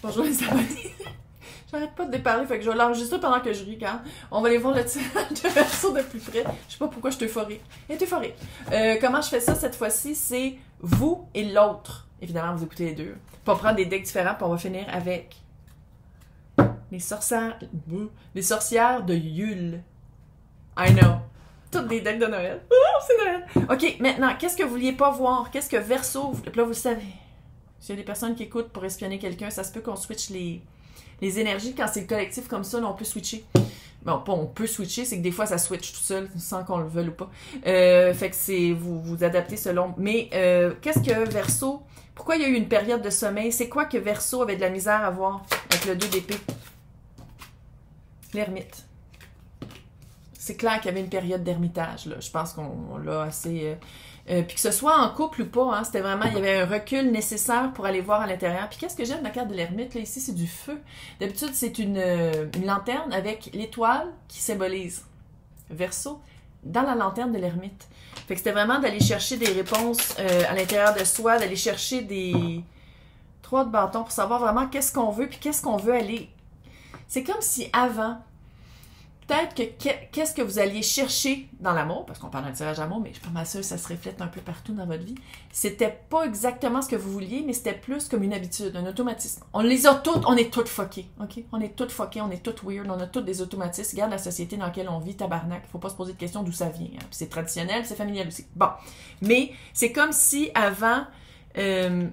Bonjour les abonnés. J'arrête pas de déparler, fait que je vais l'enregistrer pendant que je ris, quand on va aller voir le tirage de Verseau de plus près. Je sais pas pourquoi je suis euphorique. Elle est euphorique. Comment je fais ça cette fois-ci, c'est vous et l'autre. Évidemment, vous écoutez les deux. On va prendre des decks différents, puis on va finir avec les sorcières de Yule. I know. Toutes des decks de Noël. Oh, c'est Noël. OK, maintenant, qu'est-ce que vous vouliez pas voir? Qu'est-ce que Verseau... Là, vous le savez. S'il y a des personnes qui écoutent pour espionner quelqu'un, ça se peut qu'on switch les énergies. Quand c'est le collectif comme ça, là, on peut switcher. Bon, pas on peut switcher, c'est que des fois, ça switch tout seul, sans qu'on le veuille ou pas. Fait que c'est... Vous adaptez selon... Mais qu'est-ce que Verseau... Pourquoi il y a eu une période de sommeil? C'est quoi que Verseau avait de la misère à voir avec le 2 d'épée? L'ermite. C'est clair qu'il y avait une période d'ermitage, là. Je pense qu'on l'a assez... puis que ce soit en couple ou pas, hein, c'était vraiment... Il y avait un recul nécessaire pour aller voir à l'intérieur. Puis qu'est-ce que j'aime de la carte de l'ermite, là, ici, c'est du feu. D'habitude, c'est une lanterne avec l'étoile qui symbolise Verseau dans la lanterne de l'ermite. Fait que c'était vraiment d'aller chercher des réponses à l'intérieur de soi, d'aller chercher des 3 de bâton pour savoir vraiment qu'est-ce qu'on veut, puis qu'est-ce qu'on veut aller... C'est comme si avant... Peut-être que qu'est-ce que vous alliez chercher dans l'amour, parce qu'on parle d'un tirage d'amour, mais je suis pas mal sûre que ça se reflète un peu partout dans votre vie. C'était pas exactement ce que vous vouliez, mais c'était plus comme une habitude, un automatisme. On les a toutes, on est toutes fuckées, ok? On est toutes fuckées, on est toutes weird, on a toutes des automatismes. Regarde la société dans laquelle on vit, tabarnak. Faut pas se poser de questions d'où ça vient. Hein? Puis c'est traditionnel, c'est familial aussi. Bon. Mais c'est comme si avant,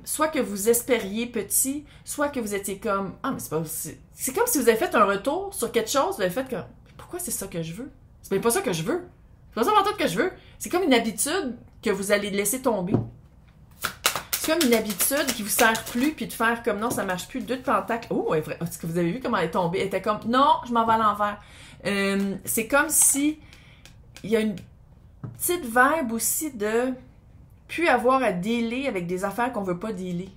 soit que vous espériez petit, soit que vous étiez comme, ah, mais c'est pas... C'est comme si vous avez fait un retour sur quelque chose, vous avez fait comme... Pourquoi c'est ça que je veux? C'est même pas ça que je veux. C'est pas ça en tout que je veux. C'est comme une habitude que vous allez laisser tomber. C'est comme une habitude qui vous sert plus, puis de faire comme non, ça marche plus. 2 de pentacle. Oh, est-ce que vous avez vu comment elle est tombée? Elle était comme non, je m'en vais à l'envers. C'est comme si il y a une petite vibe aussi de plus avoir à dealer avec des affaires qu'on veut pas dealer.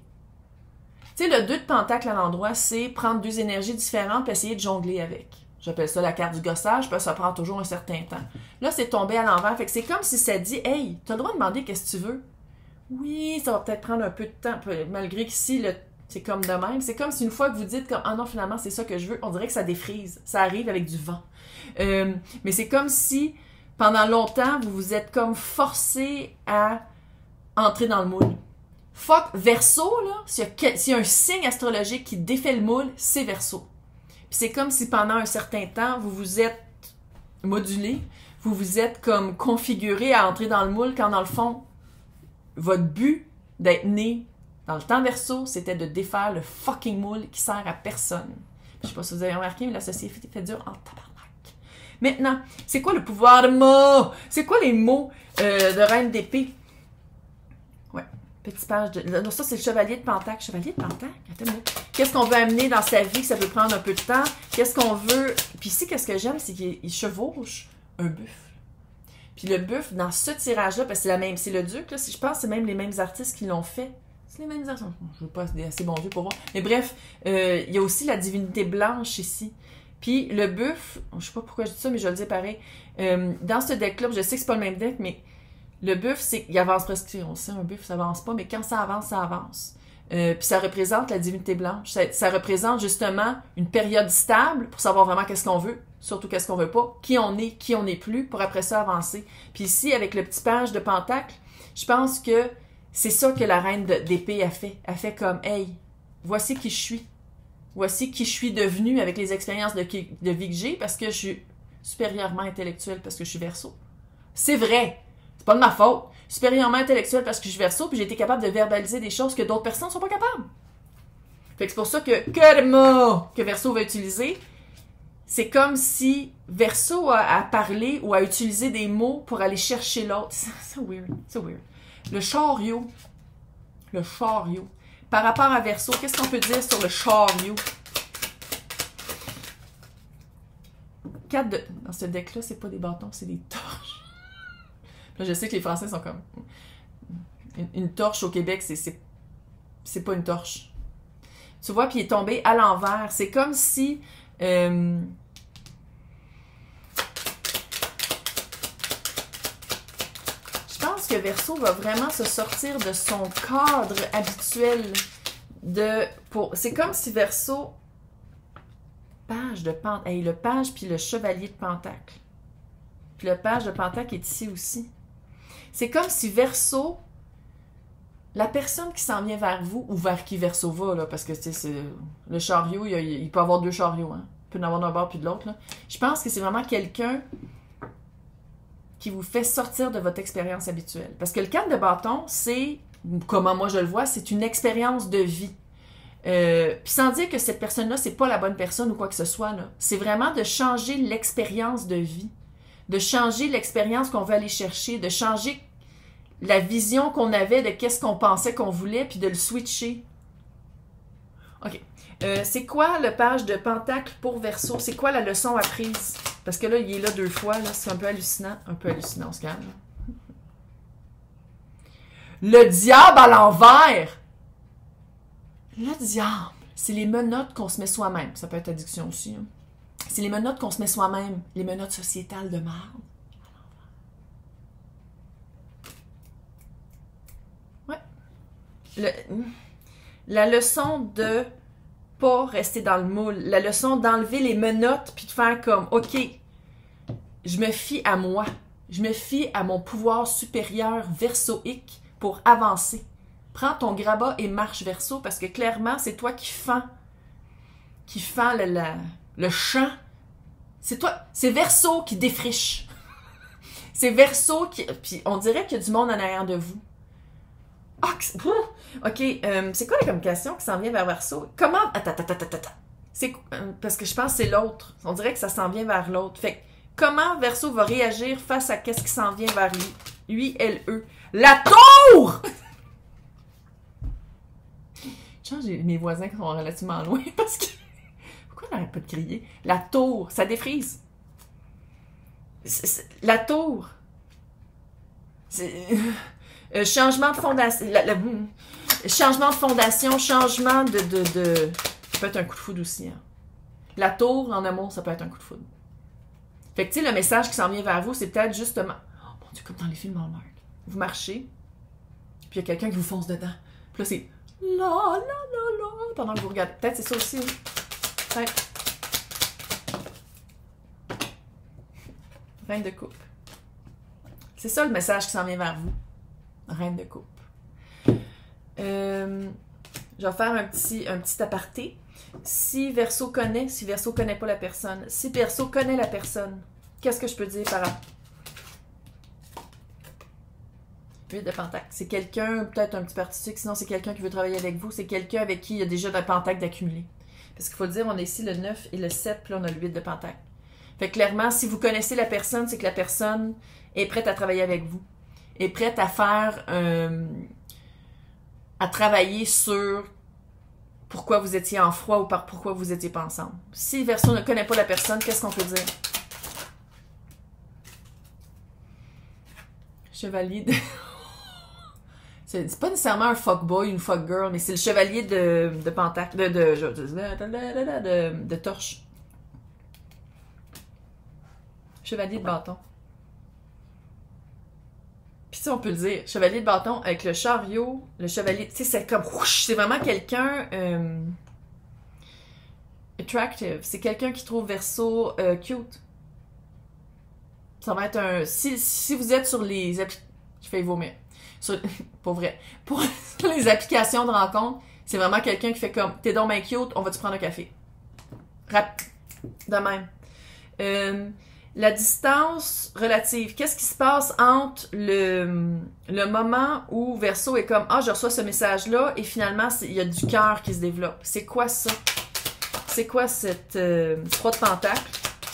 Tu sais, le 2 de pentacle à l'endroit, c'est prendre 2 énergies différentes et essayer de jongler avec. J'appelle ça la carte du gossage, parce que ça prend toujours un certain temps. Là, c'est tombé à l'envers. Fait que c'est comme si ça dit, hey, t'as le droit de demander qu'est-ce que tu veux. Oui, ça va peut-être prendre un peu de temps, malgré qu'ici, c'est comme de même. C'est comme si une fois que vous dites, comme, ah non, finalement, c'est ça que je veux, on dirait que ça défrise. Ça arrive avec du vent. Mais c'est comme si, pendant longtemps, vous vous êtes comme forcé à entrer dans le moule. Fuck, Verseau, là, s'il y a un signe astrologique qui défait le moule, c'est Verseau. Puis c'est comme si pendant un certain temps, vous vous êtes modulé, vous vous êtes comme configuré à entrer dans le moule, quand dans le fond, votre but d'être né dans le temps Verseau, c'était de défaire le fucking moule qui sert à personne. Puis je sais pas si vous avez remarqué, mais la société fait dur en tabarnak. Maintenant, c'est quoi le pouvoir de mots? C'est quoi les mots de Reine d'épée? Ouais. Petite page de... Non, ça, c'est le chevalier de pentacle. Chevalier de pentacle? Attends-moi. Qu'est-ce qu'on veut amener dans sa vie, que ça peut prendre un peu de temps? Qu'est-ce qu'on veut... Puis ici, qu'est-ce que j'aime, c'est qu'il chevauche un buffle. Puis le buffle, dans ce tirage-là, parce que c'est la même... C'est le duc, là. Je pense que c'est même les mêmes artistes qui l'ont fait. C'est les mêmes artistes. Je ne veux pas être assez bon Dieu pour voir. Mais bref, il y a aussi la divinité blanche ici. Puis le buffle... Je sais pas pourquoi je dis ça, mais je vais le dire pareil. Dans ce deck-là, je sais que c'est pas le même deck, mais... Le buffle, c'est qu'il avance presque. On sait, un buffle, ça avance pas, mais quand ça avance, ça avance. Puis ça représente la divinité blanche. Ça représente justement une période stable pour savoir vraiment qu'est-ce qu'on veut, surtout qu'est-ce qu'on veut pas, qui on n'est plus, pour après ça avancer. Puis ici, avec le petit page de pentacle, je pense que c'est ça que la reine d'épée a fait. Elle fait comme, hey, voici qui je suis. Voici qui je suis devenue avec les expériences de vie que j'ai, parce que je suis supérieurement intellectuelle, parce que je suis Verseau. C'est vrai! C'est pas de ma faute. Supérieurement intellectuelle parce que je suis Verseau, puis j'ai été capable de verbaliser des choses que d'autres personnes ne sont pas capables. Fait que c'est pour ça que le mot que Verseau va utiliser, c'est comme si Verseau a parlé ou a utilisé des mots pour aller chercher l'autre. C'est weird. C'est weird. Le chariot. Le chariot. Par rapport à Verseau, qu'est-ce qu'on peut dire sur le chariot? 4 de... Dans ce deck-là, c'est pas des bâtons, c'est des torches. Là, je sais que les Français sont comme... Une torche au Québec, c'est pas une torche. Tu vois, puis il est tombé à l'envers. C'est comme si... Je pense que Verseau va vraiment se sortir de son cadre habituel C'est comme si Verseau, page de Pentacle, hey, le page puis le chevalier de Pentacle. Puis le page de Pentacle est ici aussi. C'est comme si Verseau, la personne qui s'en vient vers vous, ou vers qui Verseau va, là, parce que c'est le chariot, il peut avoir deux chariots, hein. Il peut en avoir d'un bord puis de l'autre. Je pense que c'est vraiment quelqu'un qui vous fait sortir de votre expérience habituelle. Parce que le 4 de bâton, c'est, comment moi je le vois, c'est une expérience de vie. Puis sans dire que cette personne-là, c'est pas la bonne personne ou quoi que ce soit, là. C'est vraiment de changer l'expérience de vie. De changer l'expérience qu'on veut aller chercher, de changer la vision qu'on avait de qu'est-ce qu'on pensait qu'on voulait, puis de le switcher. OK. C'est quoi le page de Pentacle pour Verseau? C'est quoi la leçon apprise? Parce que là, il est là 2 fois, là, c'est un peu hallucinant. Un peu hallucinant, on se calme. Le diable à l'envers! Le diable, c'est les menottes qu'on se met soi-même. Ça peut être addiction aussi. Hein. C'est les menottes qu'on se met soi-même. Les menottes sociétales de marde. Ouais. La leçon de pas rester dans le moule. La leçon d'enlever les menottes puis de faire comme, OK, je me fie à moi. Je me fie à mon pouvoir supérieur versoïque pour avancer. Prends ton grabat et marche Verseau parce que clairement, c'est toi qui fends le champ. C'est toi, c'est Verseau qui défriche. C'est Verseau qui... Puis on dirait qu'il y a du monde en arrière de vous. OK, c'est quoi la communication qui s'en vient vers Verseau? Comment... Attends. Parce que je pense que c'est l'autre. On dirait que ça s'en vient vers l'autre. Fait que, comment Verseau va réagir face à qu'est-ce qui s'en vient vers lui? Lui, elle, eux. La tour! J'ai mes voisins qui sont relativement loin parce que... Pourquoi on n'arrête pas de crier? La tour, ça défrise. La tour. Changement de fondation. Changement de fondation, changement de... Ça peut être un coup de foudre aussi. Hein. La tour, en amour, ça peut être un coup de foudre. Fait que, tu sais, le message qui s'en vient vers vous, c'est peut-être justement... Oh mon Dieu, comme dans les films Hallmark. Vous marchez, puis il y a quelqu'un qui vous fonce dedans. Puis là, c'est... La, pendant que vous regardez. Peut-être c'est ça aussi. Ouais. Reine de coupe. C'est ça le message qui s'en vient vers vous. Reine de coupe. Je vais faire un petit aparté. Si Verseau connaît pas la personne, si Verseau connaît la personne, qu'est-ce que je peux dire par là? 8 de Pentacle. C'est quelqu'un, peut-être un petit participe, sinon c'est quelqu'un qui veut travailler avec vous. C'est quelqu'un avec qui il y a déjà de Pentacle d'accumuler. Parce qu'il faut le dire, on a ici le 9 et le 7, puis là on a le 8 de Pentacle. Fait que clairement, si vous connaissez la personne, c'est que la personne est prête à travailler avec vous. Est prête à faire... à travailler sur pourquoi vous étiez en froid ou pourquoi vous étiez pas ensemble. Si Verseau ne connaît pas la personne, qu'est-ce qu'on peut dire? Chevalier de... C'est pas nécessairement un fuckboy, une fuckgirl, mais c'est le chevalier de Pentacle, de torche. Chevalier de bâton. Puis si on peut le dire, chevalier de bâton avec le chariot, le chevalier, tu sais, c'est comme, c'est vraiment quelqu'un attractive. C'est quelqu'un qui trouve Verseau cute. Ça va être un... Si vous êtes sur les... Je fais vomir. Pour vrai. Pour les applications de rencontre, c'est vraiment quelqu'un qui fait comme, t'es donc bien cute, on va-tu prendre un café? De même. La distance relative. Qu'est-ce qui se passe entre le moment où Verseau est comme, je reçois ce message-là, et finalement, il y a du cœur qui se développe. C'est quoi ça? C'est quoi cette 3 de Pentacle?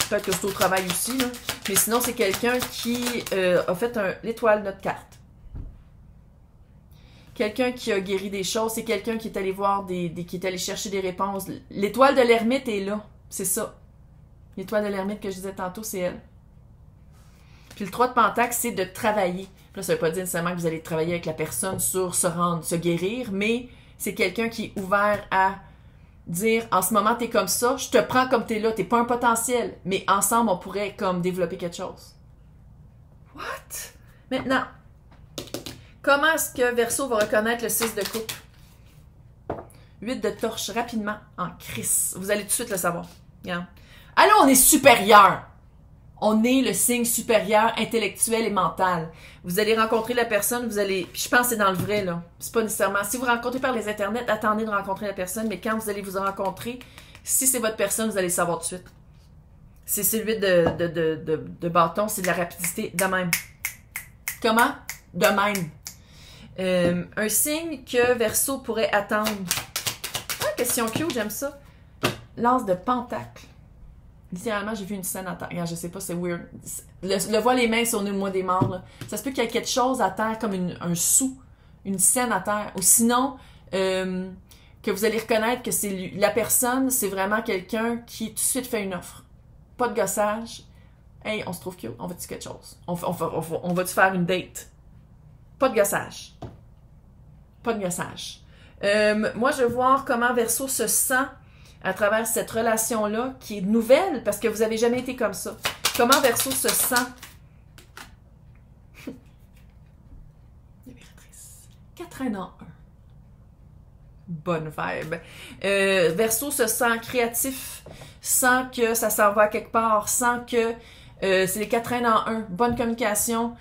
Peut-être que c'est au travail aussi, là. Mais sinon, c'est quelqu'un qui a fait l'étoile, notre carte. Quelqu'un qui a guéri des choses, c'est quelqu'un qui est allé voir qui est allé chercher des réponses. L'étoile de l'ermite est là, c'est ça. L'étoile de l'ermite que je disais tantôt, c'est elle. Puis le 3 de Pentacle, c'est de travailler. Puis là, ça veut pas dire nécessairement que vous allez travailler avec la personne sur se guérir, mais c'est quelqu'un qui est ouvert à dire, en ce moment, t'es comme ça, je te prends comme t'es là, t'es pas un potentiel, mais ensemble, on pourrait comme développer quelque chose. What? Maintenant, comment est-ce que Verseau va reconnaître le 6 de coupe? 8 de torche, rapidement, en crise. Vous allez tout de suite le savoir. Regarde. Alors, on est supérieur. On est le signe supérieur intellectuel et mental. Vous allez rencontrer la personne, vous allez... Puis je pense que c'est dans le vrai, là. C'est pas nécessairement... Si vous rencontrez par les internets, attendez de rencontrer la personne, mais quand vous allez vous rencontrer, si c'est votre personne, vous allez le savoir tout de suite. C'est celui de bâton, c'est de la rapidité, de même. Comment? De même. Un signe que Verseau pourrait attendre. Ah, question cute, j'aime ça. L'as de pentacle. Littéralement, j'ai vu une scène à terre. Regarde, je sais pas, c'est weird. Le voile les mains sur le mois des morts, là. Ça se peut qu'il y ait quelque chose à terre, comme un sou, une scène à terre. Ou sinon, que vous allez reconnaître que c'est la personne, c'est vraiment quelqu'un qui tout de suite fait une offre. Pas de gossage. Hey, on se trouve cute, on va-tu quelque chose? On va-tu faire une date? Pas de gossage. Pas de gossage. Moi, je veux voir comment Verseau se sent à travers cette relation-là, qui est nouvelle, parce que vous n'avez jamais été comme ça. Comment Verseau se sent? Libératrice. 4 ans en 1. Bonne vibe. Verseau se sent créatif, sent que ça s'en va quelque part, sent que c'est les 4 ans en 1. Bonne communication,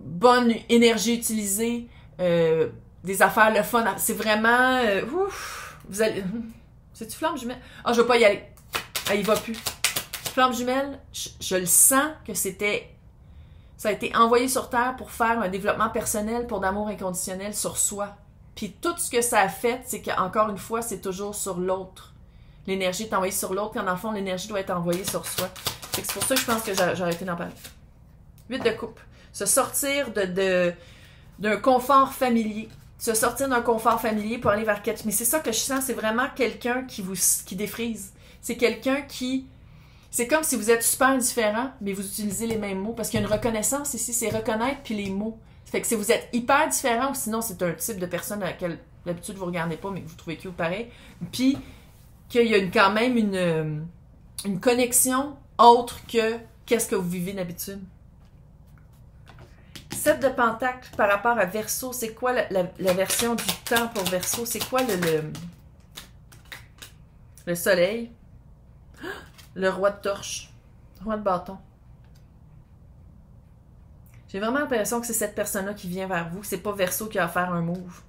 bonne énergie utilisée, des affaires, le fun. C'est vraiment... ouf! Vous allez... C'est-tu flamme jumelle? Ah, je veux pas y aller. Ah, il va plus. Flamme jumelle, je le sens que c'était... Ça a été envoyé sur Terre pour faire un développement personnel pour d'amour inconditionnel sur soi. Puis tout ce que ça a fait, c'est qu'encore une fois, c'est toujours sur l'autre. L'énergie est envoyée sur l'autre, quand dans le fond, l'énergie doit être envoyée sur soi. C'est pour ça que je pense que j'ai arrêté d'en parler. 8 de coupe. Se sortir d'un confort familier. Se sortir d'un confort familier pour aller vers quelque... Mais c'est ça que je sens, c'est vraiment quelqu'un qui défrise. C'est quelqu'un qui... C'est comme si vous êtes super différent, mais vous utilisez les mêmes mots. Parce qu'il y a une reconnaissance ici, c'est reconnaître puis les mots. Ça fait que si vous êtes hyper différent, ou sinon c'est un type de personne à laquelle d'habitude vous ne regardez pas, mais que vous trouvez cute pareil, puis qu'il y a quand même une connexion autre que qu'est-ce que vous vivez d'habitude. 7 de pentacle par rapport à Verseau, c'est quoi la version du temps pour Verseau? C'est quoi le soleil? Le roi de torche, roi de bâton. J'ai vraiment l'impression que c'est cette personne-là qui vient vers vous. C'est pas Verseau qui va faire un move.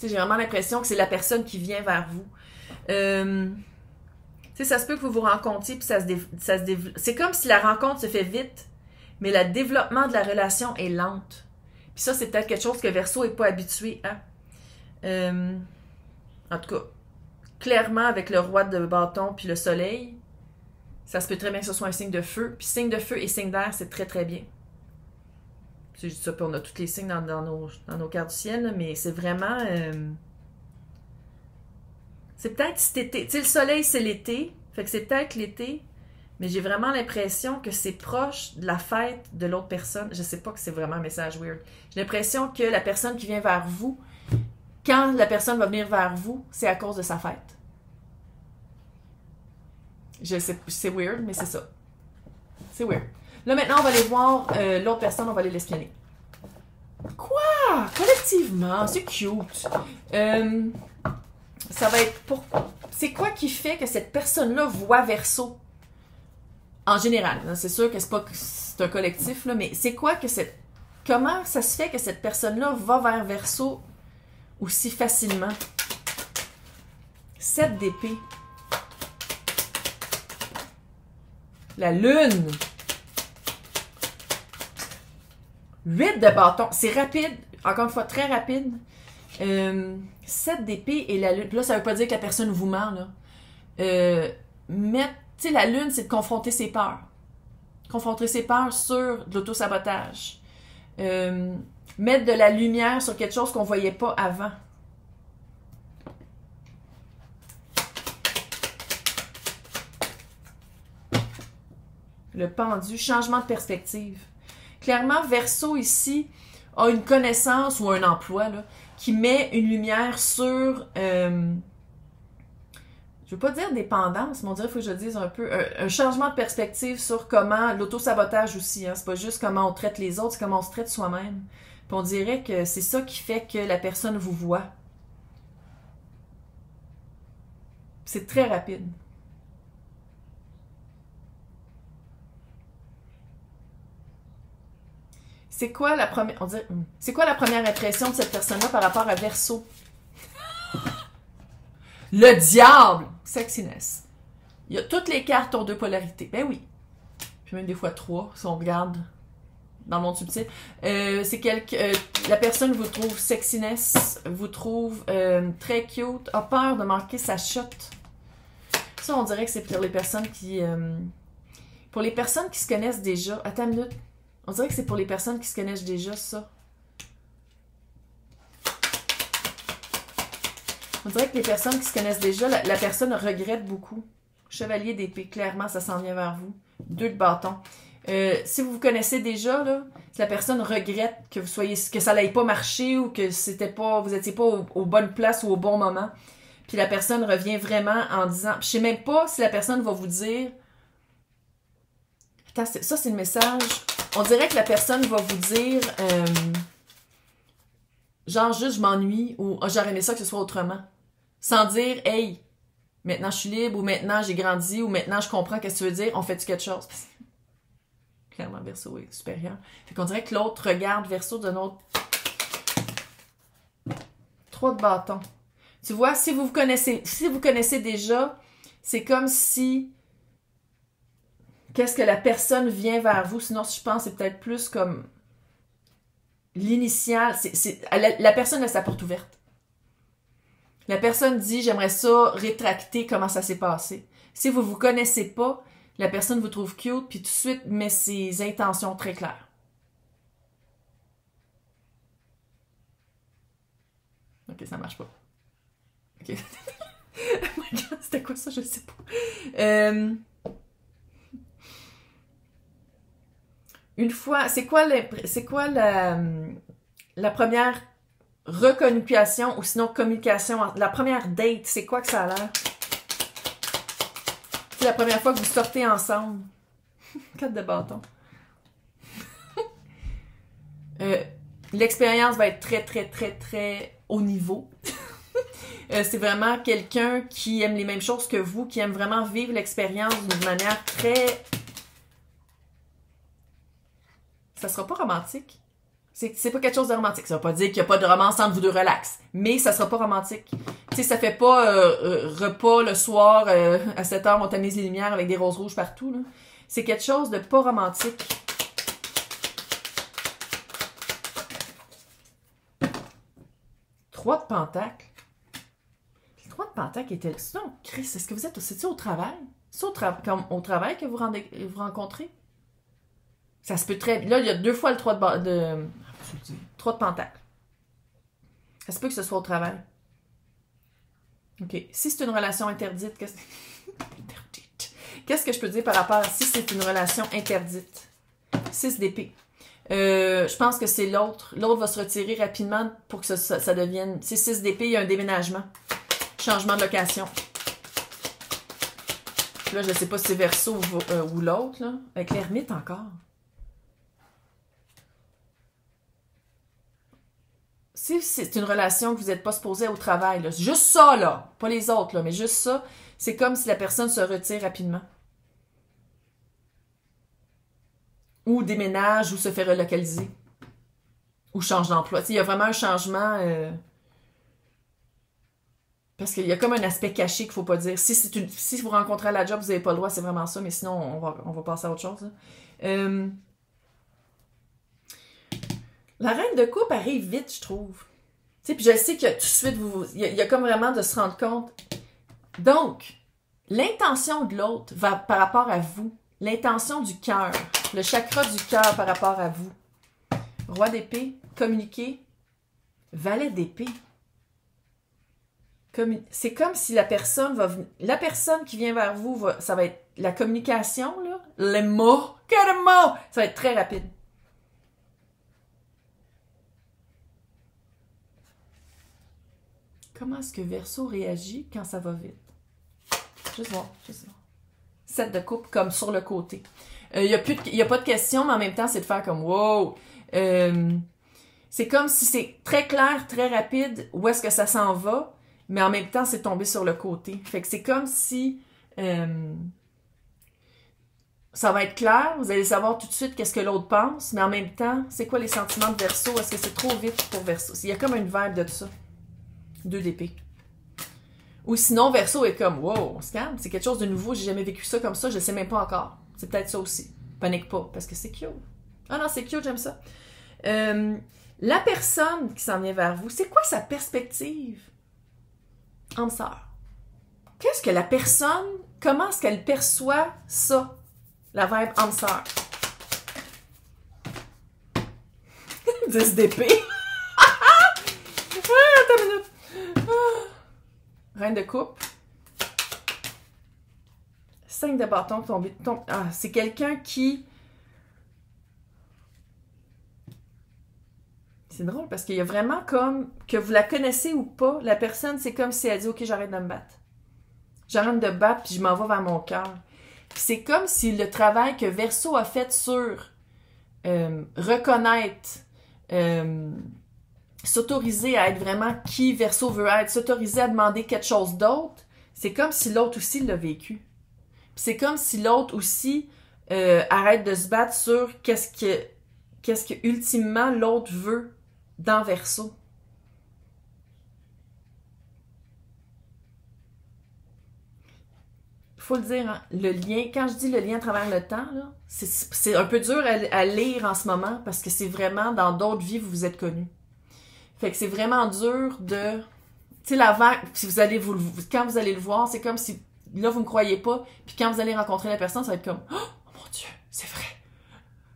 J'ai vraiment l'impression que c'est la personne qui vient vers vous. Ça se peut que vous vous rencontriez puis c'est comme si la rencontre se fait vite, mais le développement de la relation est lente. Puis ça, c'est peut-être quelque chose que Verseau n'est pas habitué à. En tout cas, clairement, avec le roi de bâton puis le soleil, ça se peut très bien que ce soit un signe de feu. Puis signe de feu et signe d'air, c'est très, très bien. C'est juste ça, puis on a tous les signes dans nos cartes du ciel, là, mais c'est vraiment... c'est peut-être cet été. Tu sais, le soleil, c'est l'été. Fait que c'est peut-être l'été, mais j'ai vraiment l'impression que c'est proche de la fête de l'autre personne. Je sais pas que c'est vraiment un message weird. J'ai l'impression que la personne qui vient vers vous, quand la personne va venir vers vous, c'est à cause de sa fête. Je sais, c'est weird, mais c'est ça. C'est weird. Là, maintenant, on va aller voir l'autre personne, on va aller l'espionner. Quoi? Collectivement, c'est cute. Ça va être pour... C'est quoi qui fait que cette personne-là voit Verseau? En général, c'est sûr que c'est un collectif, là, mais c'est quoi que cette... Comment ça se fait que cette personne-là va vers Verseau aussi facilement? 7 d'épée. La lune. 8 de bâton. C'est rapide. Encore une fois, très rapide. 7 d'épée et la lune. Puis là, ça veut pas dire que la personne vous ment, là. Tu sais, la lune, c'est de confronter ses peurs. Confronter ses peurs sur de l'autosabotage. Mettre de la lumière sur quelque chose qu'on voyait pas avant. Le pendu, changement de perspective. Clairement, Verseau ici a une connaissance ou un emploi là, qui met une lumière sur, je veux pas dire dépendance, mais on dirait qu'il faut que je dise un peu, un changement de perspective sur comment, l'autosabotage aussi, hein, c'est pas juste comment on traite les autres, c'est comment on se traite soi-même. Puis on dirait que c'est ça qui fait que la personne vous voit. C'est très rapide. C'est quoi la première... C'est quoi la première impression de cette personne-là par rapport à Verseau? Le diable! Sexiness. Il y a toutes les cartes ont deux polarités. Ben oui. Puis même des fois trois, si on regarde dans le monde subtil. C'est la personne vous trouve sexiness, vous trouve très cute, a peur de manquer sa shot. Ça, on dirait que c'est pour les personnes qui... pour les personnes qui se connaissent déjà... Attends une minute. On dirait que c'est pour les personnes qui se connaissent déjà, ça. On dirait que les personnes qui se connaissent déjà, la personne regrette beaucoup. Chevalier d'épée, clairement, ça s'en vient vers vous. 2 de bâton. Si vous vous connaissez déjà, là, si la personne regrette que que ça n'allait pas marcher ou que vous n'étiez pas aux bonnes places ou au bon moment, puis la personne revient vraiment en disant... Je sais même pas si la personne va vous dire... Attends, ça, c'est le message... On dirait que la personne va vous dire, genre juste je m'ennuie ou oh, j'aurais aimé ça que ce soit autrement. Sans dire, hey, maintenant je suis libre ou maintenant j'ai grandi ou maintenant je comprends ce que tu veux dire, on fait-tu quelque chose? Clairement, Verseau est supérieur. Fait qu'on dirait que l'autre regarde Verseau d'un autre. 3 de bâton. Tu vois, si vous connaissez déjà, c'est comme si... Qu'est-ce que la personne vient vers vous? Sinon, je pense, c'est peut-être plus comme l'initial. La personne a sa porte ouverte. La personne dit, j'aimerais ça rétracter comment ça s'est passé. Si vous ne vous connaissez pas, la personne vous trouve cute, puis tout de suite met ses intentions très claires. Ok, ça marche pas. Ok. Oh my God, c'était quoi ça? Je sais pas. Une fois, c'est quoi la première recommunication ou sinon communication, la première date, c'est quoi que ça a l'air? C'est la première fois que vous sortez ensemble. 4 de bâton. L'expérience va être très, très, très, très haut niveau. C'est vraiment quelqu'un qui aime les mêmes choses que vous, qui aime vraiment vivre l'expérience d'une manière très... Ça sera pas romantique. C'est pas quelque chose de romantique. Ça veut pas dire qu'il n'y a pas de romance entre vous deux relax. Mais ça sera pas romantique. Tu sais, ça fait pas repas le soir à 7h, on tamise les lumières avec des roses rouges partout. Là. C'est quelque chose de pas romantique. Trois de pentacles. Le 3 de pentacles était... Sinon, Chris, est-ce que vous êtes... C'est-tu au travail? C'est comme au travail que vous rencontrez? Ça se peut très... Là, il y a 2 fois le 3 de 3 de pentacles. Ça se peut que ce soit au travail. OK. Si c'est une relation interdite, qu'est-ce que je peux dire par rapport à si c'est une relation interdite? 6 d'épée. Je pense que c'est l'autre. L'autre va se retirer rapidement pour que ça devienne... C'est 6 d'épée, il y a un déménagement. Changement de location. Là, je ne sais pas si c'est Verseau ou l'autre, là. Avec l'ermite encore. Si c'est une relation que vous n'êtes pas supposé au travail, là, juste ça, là, pas les autres, là, mais juste ça, c'est comme si la personne se retire rapidement. Ou déménage, ou se fait relocaliser. Ou change d'emploi. Il y a vraiment un changement... Parce qu'il y a comme un aspect caché qu'il ne faut pas dire. Si vous rencontrez à la job, vous n'avez pas le droit, c'est vraiment ça, mais sinon, on va passer à autre chose. La reine de coupe arrive vite, je trouve. Tu sais, puis je sais que tout de suite, il y a comme vraiment de se rendre compte. Donc, l'intention de l'autre va par rapport à vous. L'intention du cœur. Le chakra du cœur par rapport à vous. Roi d'épée, communiquer. Valet d'épée. C'est comme si la personne va venir. La personne qui vient vers vous, ça va être la communication, là. Les mots. Que de mots! Ça va être très rapide. Comment est-ce que Verseau réagit quand ça va vite? Juste voir. 7 de coupe comme sur le côté. Il y a pas de question, mais en même temps, c'est de faire comme wow. C'est comme si c'est très clair, très rapide, où est-ce que ça s'en va. mais en même temps, c'est tombé sur le côté. Fait que c'est comme si ça va être clair, vous allez savoir tout de suite qu'est-ce que l'autre pense, mais en même temps, c'est quoi les sentiments de Verseau? Est-ce que c'est trop vite pour Verseau? Il y a comme une vibe de ça. 2 d'épée. Ou sinon, Verseau est comme, wow, on se calme, c'est quelque chose de nouveau, j'ai jamais vécu ça comme ça, je sais même pas encore. C'est peut-être ça aussi. Panique pas, parce que c'est cute. Ah non, c'est cute, j'aime ça. La personne qui s'en vient vers vous, c'est quoi sa perspective? Âme sœur. Qu'est-ce que la personne, comment est-ce qu'elle perçoit ça? La vibe âme sœur. 10 d'épée. Attends une minute. Reine de coupe. 5 de bâton tombé. Ah, c'est quelqu'un qui... C'est drôle parce qu'il y a vraiment comme... Que vous la connaissez ou pas, la personne, c'est comme si elle dit « Ok, j'arrête de me battre. J'arrête de me battre puis je m'en vais vers mon cœur. » C'est comme si le travail que Verseau a fait sur reconnaître, s'autoriser à être vraiment qui Verseau veut être, s'autoriser à demander quelque chose d'autre, c'est comme si l'autre aussi l'a vécu. C'est comme si l'autre aussi arrête de se battre sur qu'est-ce que ultimement l'autre veut dans Verseau. Faut le dire, hein, le lien, quand je dis le lien à travers le temps, là, c'est un peu dur à lire en ce moment parce que c'est vraiment dans d'autres vies vous vous êtes connus. Fait que c'est vraiment dur de... Tu sais, la vague, si vous allez quand vous allez le voir, c'est comme si, là, vous me croyez pas, puis quand vous allez rencontrer la personne, ça va être comme, oh mon Dieu, c'est vrai,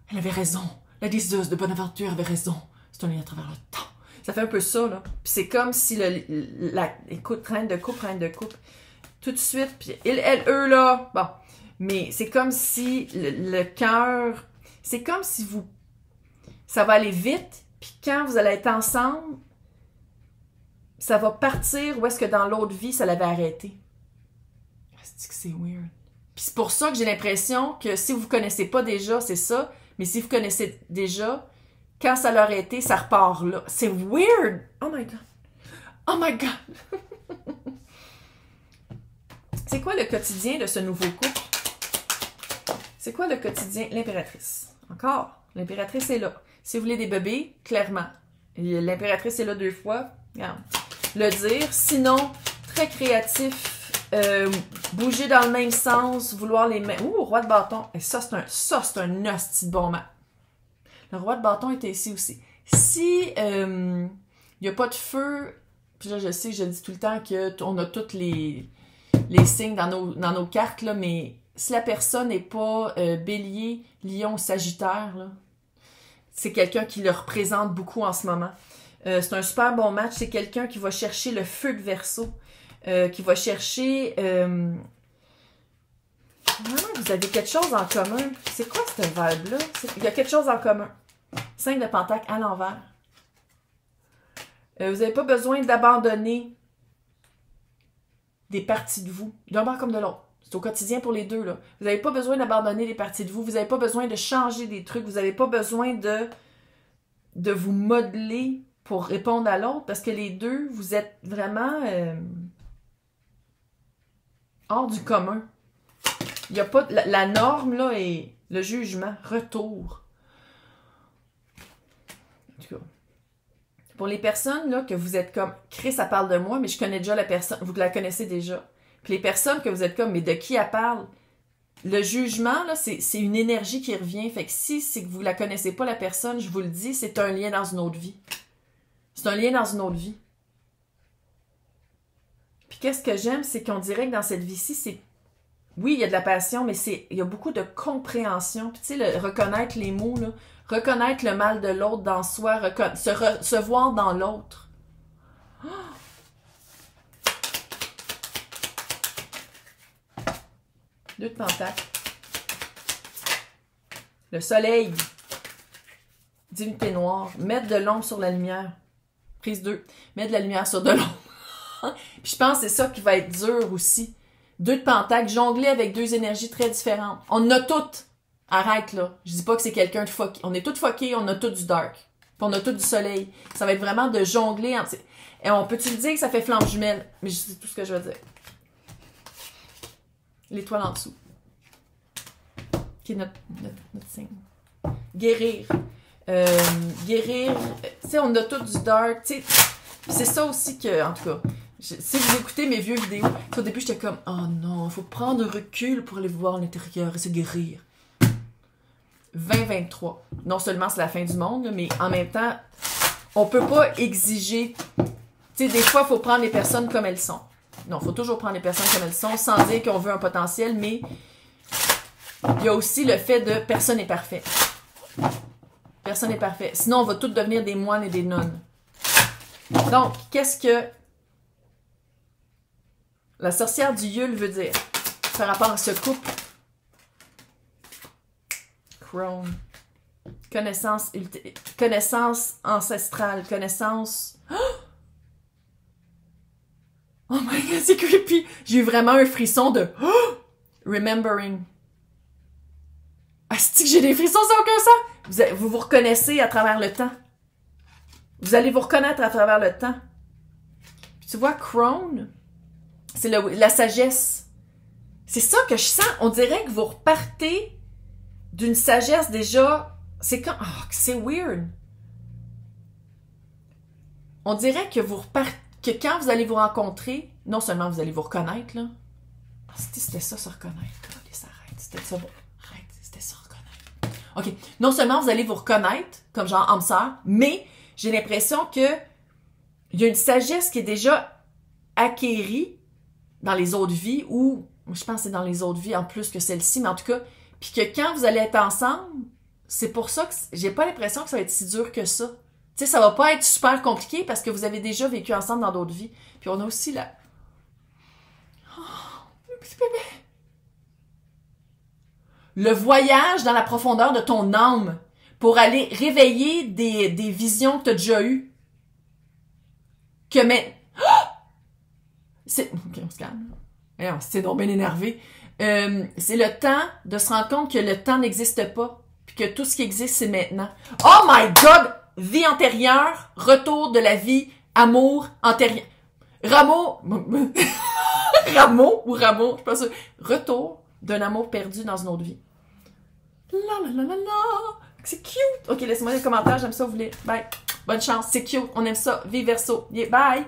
elle avait raison, la diseuse de Bonaventure avait raison, c'est un lien à travers le temps. Ça fait un peu ça, là. Puis c'est comme si écoute, reine de coupe, tout de suite, puis eux, là, bon. Mais c'est comme si le cœur, c'est comme si ça va aller vite, puis quand vous allez être ensemble, ça va partir où est-ce que dans l'autre vie, ça l'avait arrêté. C'est que c'est weird. Puis c'est pour ça que j'ai l'impression que si vous connaissez pas déjà, c'est ça, mais si vous connaissez déjà, quand ça l'a arrêté, ça repart là. C'est weird! Oh my God! Oh my God! C'est quoi le quotidien de ce nouveau couple? C'est quoi le quotidien? L'impératrice. Encore, l'impératrice est là. Si vous voulez des bébés, clairement. L'impératrice est là 2 fois. Regarde. Le dire. Sinon, très créatif. Bouger dans le même sens. Vouloir les mêmes... Ouh, roi de bâton. Et ça, c'est un hostie de bon match. Le roi de bâton était ici aussi. Si il n'y a pas de feu... Puis là, je sais, je dis tout le temps qu'on a tous les signes dans nos cartes, là, mais si la personne n'est pas bélier, lion, sagittaire, là, c'est quelqu'un qui le représente beaucoup en ce moment. C'est un super bon match. C'est quelqu'un qui va chercher le feu de Verseau, qui va chercher... Vraiment, vous avez quelque chose en commun. C'est quoi cette vibe-là? Il y a quelque chose en commun. 5 de pentacle à l'envers. Vous n'avez pas besoin d'abandonner des parties de vous, d'un bord comme de l'autre. C'est au quotidien pour les deux, là. Vous n'avez pas besoin d'abandonner des parties de vous, vous n'avez pas besoin de changer des trucs, vous n'avez pas besoin de vous modeler pour répondre à l'autre, parce que les deux, vous êtes vraiment hors du commun. Il n'y a pas... La norme, là, est le jugement, retour. En tout cas, pour les personnes, là, que vous êtes comme, Chris, ça parle de moi, mais je connais déjà la personne, vous la connaissez déjà. Puis les personnes que vous êtes comme, mais de qui elle parle? Le jugement, là, c'est une énergie qui revient. Fait que si c'est que vous la connaissez pas, la personne, je vous le dis, c'est un lien dans une autre vie. C'est un lien dans une autre vie. Puis qu'est-ce que j'aime, c'est qu'on dirait que dans cette vie-ci, c'est... Oui, il y a de la passion, mais il y a beaucoup de compréhension. Puis tu sais, reconnaître les mots, là, reconnaître le mal de l'autre dans soi, se voir dans l'autre. Oh! 2 de pentacle. Le soleil. Divinité noire. Mettre de l'ombre sur la lumière. Prise 2. Mettre de la lumière sur de l'ombre. Puis je pense que c'est ça qui va être dur aussi. 2 de pentacle. Jongler avec 2 énergies très différentes. On a toutes. Arrête là. Je dis pas que c'est quelqu'un de fucké. On est toutes fuckés, on a toutes du dark. Puis on a toutes du soleil. Ça va être vraiment de jongler entre... Et on peut-tu le dire que ça fait flamme jumelle? Mais c'est tout ce que je veux dire. L'étoile en dessous. Qui est notre signe. Guérir. Guérir. Tu sais, on a tout du dark. Tu sais, c'est ça aussi que, en tout cas, si vous écoutez mes vieux vidéos, au début, j'étais comme, oh non, il faut prendre recul pour aller voir l'intérieur et se guérir. 2023. Non seulement c'est la fin du monde, mais en même temps, on peut pas exiger. Tu sais, des fois, il faut prendre les personnes comme elles sont. Non, il faut toujours prendre les personnes comme elles sont, sans dire qu'on veut un potentiel, mais il y a aussi le fait de personne n'est parfait. Personne n'est parfait. Sinon, on va tous devenir des moines et des nonnes. Donc, qu'est-ce que la sorcière du Yule veut dire par rapport à ce couple? Crone. Connaissance ancestrale. Connaissance... Oh my god, c'est creepy! J'ai eu vraiment un frisson de... Remembering. Ah, c'est-tu que j'ai des frissons, ça aucun sens? Vous vous reconnaissez à travers le temps. Vous allez vous reconnaître à travers le temps. Puis tu vois, Crone, c'est la sagesse. C'est ça que je sens. On dirait que vous repartez d'une sagesse déjà... C'est quand... Oh, c'est weird. On dirait que vous repartez... Que quand vous allez vous rencontrer, non seulement vous allez vous reconnaître, là. Ah, c'était ça, se reconnaître. Arrête, c'était ça. Arrête, c'était ça, reconnaître. OK. Non seulement vous allez vous reconnaître, comme genre âme sœur, mais j'ai l'impression que il y a une sagesse qui est déjà acquérie dans les autres vies, ou je pense que c'est dans les autres vies en plus que celle-ci, mais en tout cas, puis que quand vous allez être ensemble, c'est pour ça que j'ai pas l'impression que ça va être si dur que ça. Tu sais, ça va pas être super compliqué parce que vous avez déjà vécu ensemble dans d'autres vies. Puis on a aussi la... Oh, le petit bébé. Le voyage dans la profondeur de ton âme pour aller réveiller des visions que tu as déjà eues. Que mais... Oh! C'est... OK, on se calme. C'est donc bien énervé. C'est le temps de se rendre compte que le temps n'existe pas. Puis que tout ce qui existe, c'est maintenant. Oh my God! Vie antérieure, retour de la vie, amour antérieur. Rameau, Rameau ou Rameau, je suis pas sûre. Retour d'un amour perdu dans une autre vie. La la la la la. C'est cute. OK, laissez-moi des commentaires, j'aime ça, vous voulez. Bye. Bonne chance, c'est cute, on aime ça. Vive Verseau. Yeah, bye.